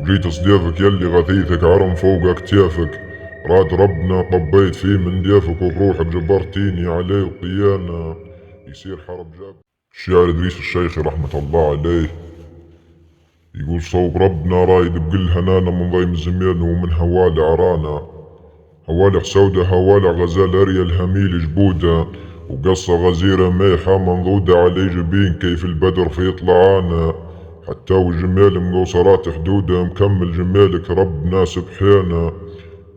جيت صديفك يلي غثيثك عرم فوق اكتافك. راد ربنا طبيت فيه من ديافك وبروحك جبرتيني عليه وطيانا يصير حرب جاب. الشاعر ادريس الشيخي رحمة الله عليه يقول صوب ربنا رايد بكل هنانا من ضيم الزمان ومن هوالي عرانا. هوالي حسودة هوالي غزال اريا الهميل جبودة وقصة غزيرة ميحة منضودة علي جبين كيف البدر في طلعانا. حتى وجمال مقوصرات حدودة مكمل جمالك ربنا سبحانه.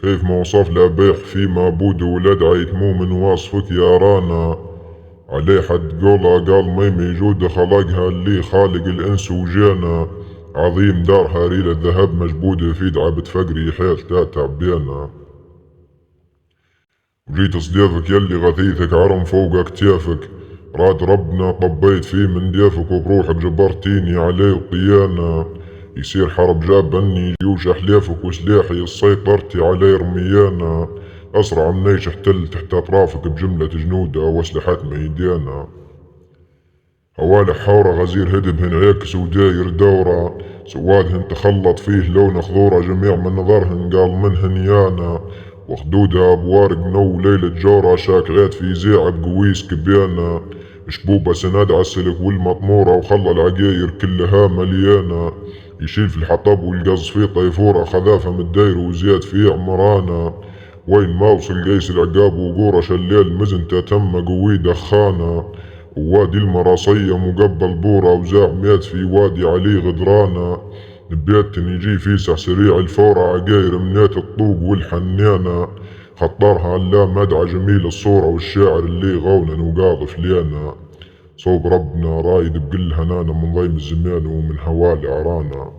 كيف ما وصف لأبيح في معبود ولاد عيتمو من واصفك يا رانا. عليه حد قوله قال ميمي جودة خلقها اللي خالق الإنس وجانا. عظيم دارها ريل الذهب مجبودة في دعبة فقري حيل تعبينا. وجيت صديفك يلي غثيثك عرم فوق اكتافك. راد ربنا طبيت فيه من ديافك وبروحك جبرتيني عليه وطيانا يصير حرب جابني جيوش احلافك وسلاحي سيطرتي عليه رميانا. اسرع منيش احتل تحت اطرافك بجملة جنودة واسلحات ميدانا. هوالي حورة غزير هدب عاكس وداير دورة. سوادهن تخلط فيه لون خضورة جميع من نظرهن قال منهن يانا. وخدودها بوارق نو ليلة جورة شاكعات في زيعة بقويس كبيانة. شبوبة سناد عالسلك والمطمورة وخلى العقاير كلها مليانة. يشيل في الحطب والقص في طيفورة خذافة من الداير وزياد في عمرانة. وين ما وصل قيس العقاب وقورة شليل مزنته تم قوي دخانة. ووادي المراصية مقبل بورة وزاع ميات في وادي علي غدرانة. نبيت يجي فيسع سريع الفورة عقاير منيت الطوق والحنانة. خطرها لا مدعى جميل الصورة والشاعر اللي غونا وقاضف لينا. صوب ربنا رايد بكل هنانا من ضيم الزمان ومن هوالي عرانا.